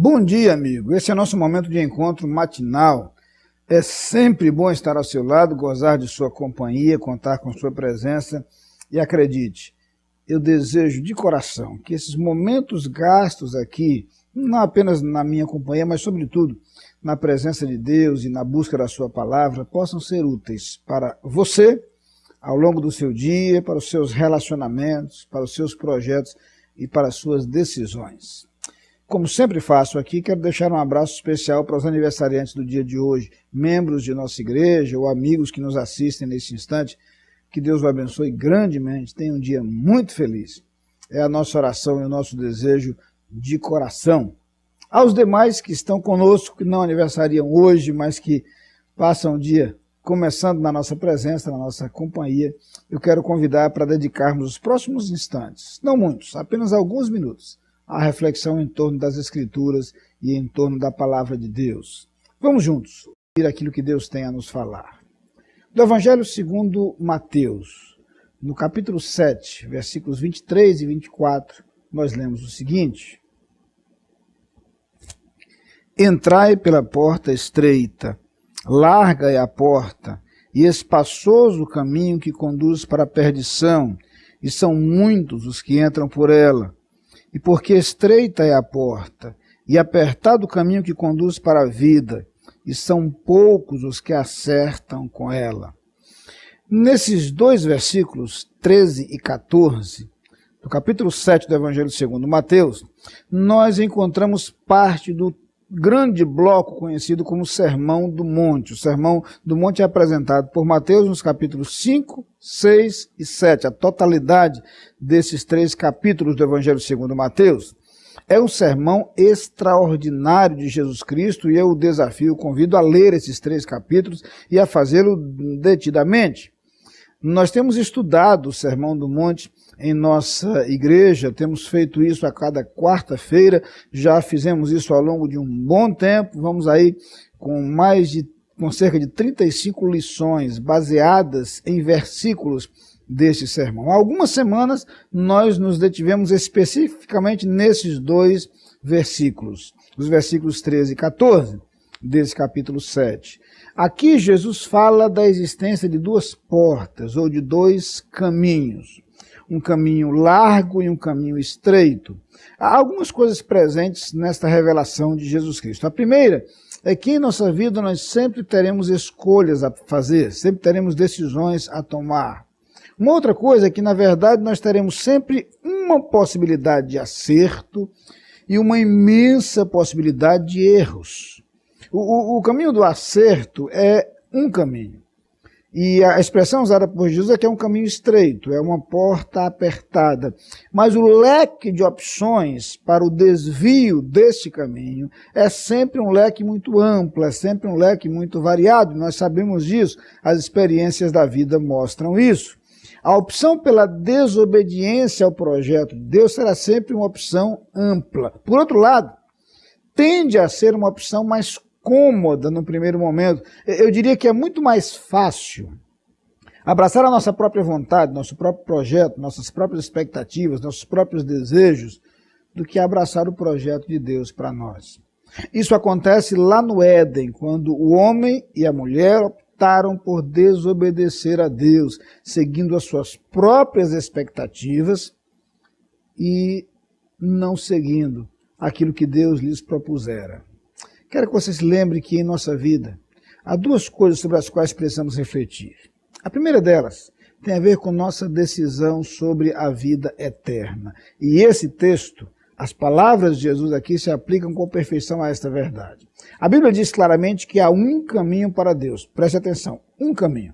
Bom dia, amigo. Esse é nosso momento de encontro matinal. É sempre bom estar ao seu lado, gozar de sua companhia, contar com sua presença. E acredite, eu desejo de coração que esses momentos gastos aqui, não apenas na minha companhia, mas sobretudo na presença de Deus e na busca da sua palavra, possam ser úteis para você, ao longo do seu dia, para os seus relacionamentos, para os seus projetos e para as suas decisões. Como sempre faço aqui, quero deixar um abraço especial para os aniversariantes do dia de hoje, membros de nossa igreja ou amigos que nos assistem nesse instante. Que Deus o abençoe grandemente, tenha um dia muito feliz. É a nossa oração e o nosso desejo de coração. Aos demais que estão conosco, que não aniversariam hoje, mas que passam o dia começando na nossa presença, na nossa companhia, eu quero convidar para dedicarmos os próximos instantes, não muitos, apenas alguns minutos, a reflexão em torno das Escrituras e em torno da Palavra de Deus. Vamos juntos ouvir aquilo que Deus tem a nos falar. Do Evangelho segundo Mateus, no capítulo 7, versículos 23 e 24, nós lemos o seguinte: Entrai pela porta estreita, larga é a porta, e espaçoso o caminho que conduz para a perdição, e são muitos os que entram por ela. E porque estreita é a porta, e apertado o caminho que conduz para a vida, e são poucos os que acertam com ela. Nesses dois versículos, 13 e 14, do capítulo 7 do Evangelho segundo Mateus, nós encontramos parte do grande bloco conhecido como Sermão do Monte. O Sermão do Monte é apresentado por Mateus nos capítulos 5, 6 e 7. A totalidade desses três capítulos do Evangelho segundo Mateus é um sermão extraordinário de Jesus Cristo e eu o desafio, convido a ler esses três capítulos e a fazê-lo detidamente. Nós temos estudado o Sermão do Monte em nossa igreja, temos feito isso a cada quarta-feira, já fizemos isso ao longo de um bom tempo, vamos aí com cerca de 35 lições baseadas em versículos deste sermão. Há algumas semanas nós nos detivemos especificamente nesses dois versículos, os versículos 13 e 14 desse capítulo 7. Aqui Jesus fala da existência de duas portas ou de dois caminhos. Um caminho largo e um caminho estreito. Há algumas coisas presentes nesta revelação de Jesus Cristo. A primeira é que em nossa vida nós sempre teremos escolhas a fazer, sempre teremos decisões a tomar. Uma outra coisa é que, na verdade, nós teremos sempre uma possibilidade de acerto e uma imensa possibilidade de erros. O caminho do acerto é um caminho. E a expressão usada por Jesus é que é um caminho estreito, é uma porta apertada. Mas o leque de opções para o desvio desse caminho é sempre um leque muito amplo, é sempre um leque muito variado. Nós sabemos disso, as experiências da vida mostram isso. A opção pela desobediência ao projeto de Deus será sempre uma opção ampla. Por outro lado, tende a ser uma opção mais cômoda no primeiro momento. Eu diria que é muito mais fácil abraçar a nossa própria vontade, nosso próprio projeto, nossas próprias expectativas, nossos próprios desejos, do que abraçar o projeto de Deus para nós. Isso acontece lá no Éden, quando o homem e a mulher optaram por desobedecer a Deus, seguindo as suas próprias expectativas e não seguindo aquilo que Deus lhes propusera. Quero que vocês lembrem que em nossa vida há duas coisas sobre as quais precisamos refletir. A primeira delas tem a ver com nossa decisão sobre a vida eterna. E esse texto, as palavras de Jesus aqui se aplicam com perfeição a esta verdade. A Bíblia diz claramente que há um caminho para Deus. Preste atenção, um caminho.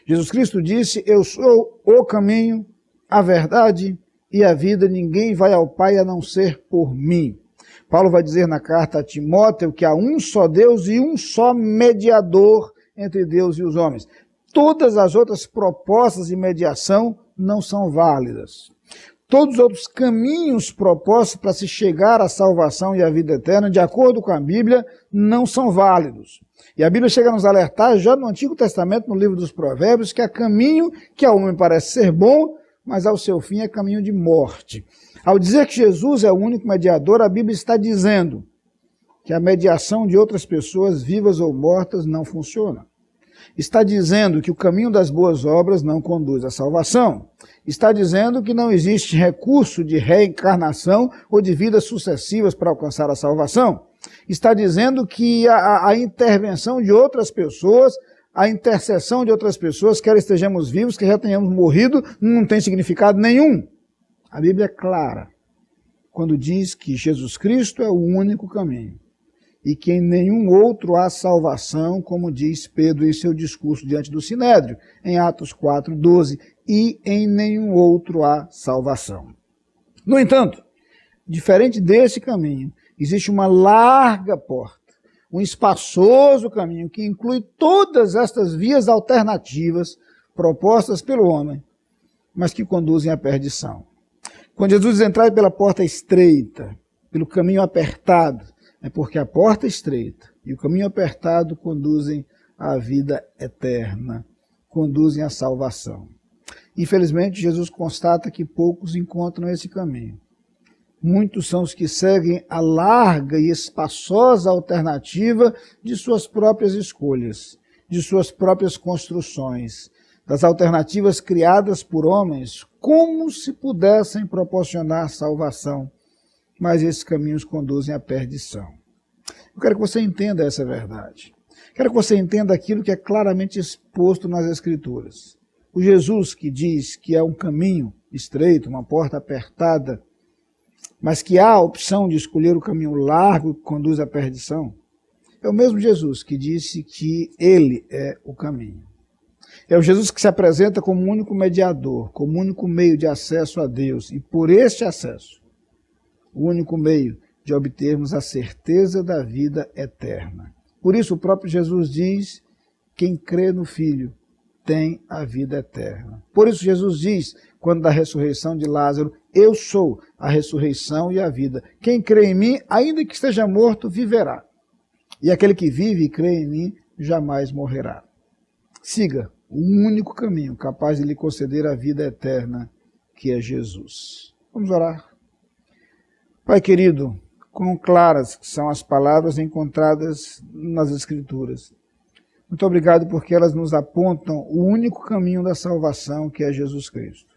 Jesus Cristo disse: eu sou o caminho, a verdade e a vida. Ninguém vai ao Pai a não ser por mim. Paulo vai dizer na carta a Timóteo que há um só Deus e um só mediador entre Deus e os homens. Todas as outras propostas de mediação não são válidas. Todos os outros caminhos propostos para se chegar à salvação e à vida eterna, de acordo com a Bíblia, não são válidos. E a Bíblia chega a nos alertar já no Antigo Testamento, no livro dos Provérbios, que há caminho que ao homem parece ser bom, mas ao seu fim é caminho de morte. Ao dizer que Jesus é o único mediador, a Bíblia está dizendo que a mediação de outras pessoas, vivas ou mortas, não funciona. Está dizendo que o caminho das boas obras não conduz à salvação. Está dizendo que não existe recurso de reencarnação ou de vidas sucessivas para alcançar a salvação. Está dizendo que a intervenção de outras pessoas, a intercessão de outras pessoas, quer estejamos vivos, quer já tenhamos morrido, não tem significado nenhum. A Bíblia é clara quando diz que Jesus Cristo é o único caminho e que em nenhum outro há salvação, como diz Pedro em seu discurso diante do Sinédrio, em Atos 4:12, e em nenhum outro há salvação. No entanto, diferente desse caminho, existe uma larga porta, um espaçoso caminho que inclui todas estas vias alternativas propostas pelo homem, mas que conduzem à perdição. Quando Jesus entrar pela porta estreita, pelo caminho apertado, é porque a porta estreita e o caminho apertado conduzem à vida eterna, conduzem à salvação. Infelizmente, Jesus constata que poucos encontram esse caminho. Muitos são os que seguem a larga e espaçosa alternativa de suas próprias escolhas, de suas próprias construções, das alternativas criadas por homens, como se pudessem proporcionar salvação, mas esses caminhos conduzem à perdição. Eu quero que você entenda essa verdade. Quero que você entenda aquilo que é claramente exposto nas Escrituras. O Jesus que diz que é um caminho estreito, uma porta apertada, mas que há a opção de escolher o caminho largo que conduz à perdição, é o mesmo Jesus que disse que ele é o caminho. É o Jesus que se apresenta como o único mediador, como o único meio de acesso a Deus, e por este acesso, o único meio de obtermos a certeza da vida eterna. Por isso o próprio Jesus diz, quem crê no Filho tem a vida eterna. Por isso Jesus diz, quando da ressurreição de Lázaro, eu sou a ressurreição e a vida. Quem crê em mim, ainda que esteja morto, viverá. E aquele que vive e crê em mim, jamais morrerá. Siga o único caminho capaz de lhe conceder a vida eterna, que é Jesus. Vamos orar. Pai querido, quão claras são as palavras encontradas nas Escrituras. Muito obrigado porque elas nos apontam o único caminho da salvação, que é Jesus Cristo.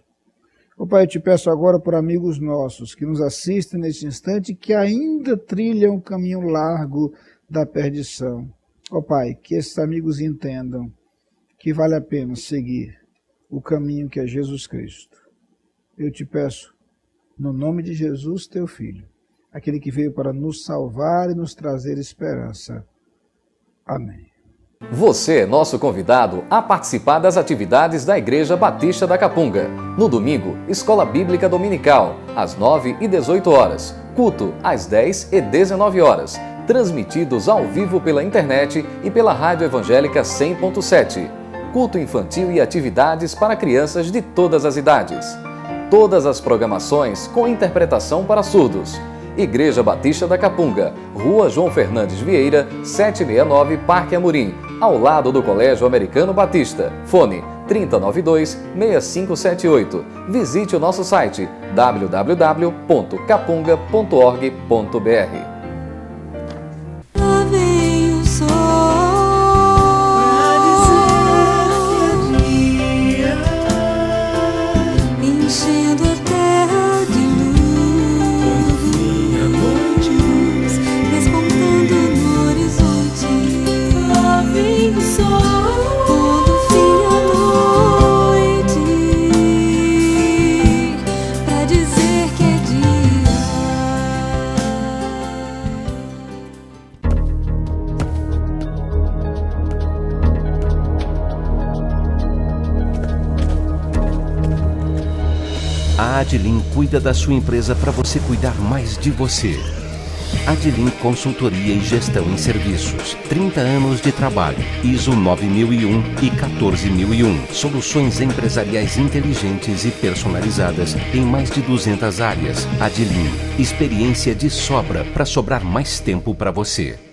Ó Pai, eu te peço agora por amigos nossos que nos assistem neste instante e que ainda trilham o caminho largo da perdição. Ó Pai, que esses amigos entendam que vale a pena seguir o caminho que é Jesus Cristo. Eu te peço, no nome de Jesus, teu Filho, aquele que veio para nos salvar e nos trazer esperança. Amém. Você é nosso convidado a participar das atividades da Igreja Batista da Capunga. No domingo, Escola Bíblica Dominical, às 9 e 18 horas. Culto, às 10 e 19 horas. Transmitidos ao vivo pela internet e pela Rádio Evangélica 100.7. Culto infantil e atividades para crianças de todas as idades. Todas as programações com interpretação para surdos. Igreja Batista da Capunga, Rua João Fernandes Vieira, 769, Parque Amorim, ao lado do Colégio Americano Batista. Fone 3092-6578. Visite o nosso site www.capunga.org.br. A Adlin cuida da sua empresa para você cuidar mais de você. Adlin Consultoria e Gestão em Serviços. 30 anos de trabalho. ISO 9001 e 14001. Soluções empresariais inteligentes e personalizadas em mais de 200 áreas. Adlin. Experiência de sobra para sobrar mais tempo para você.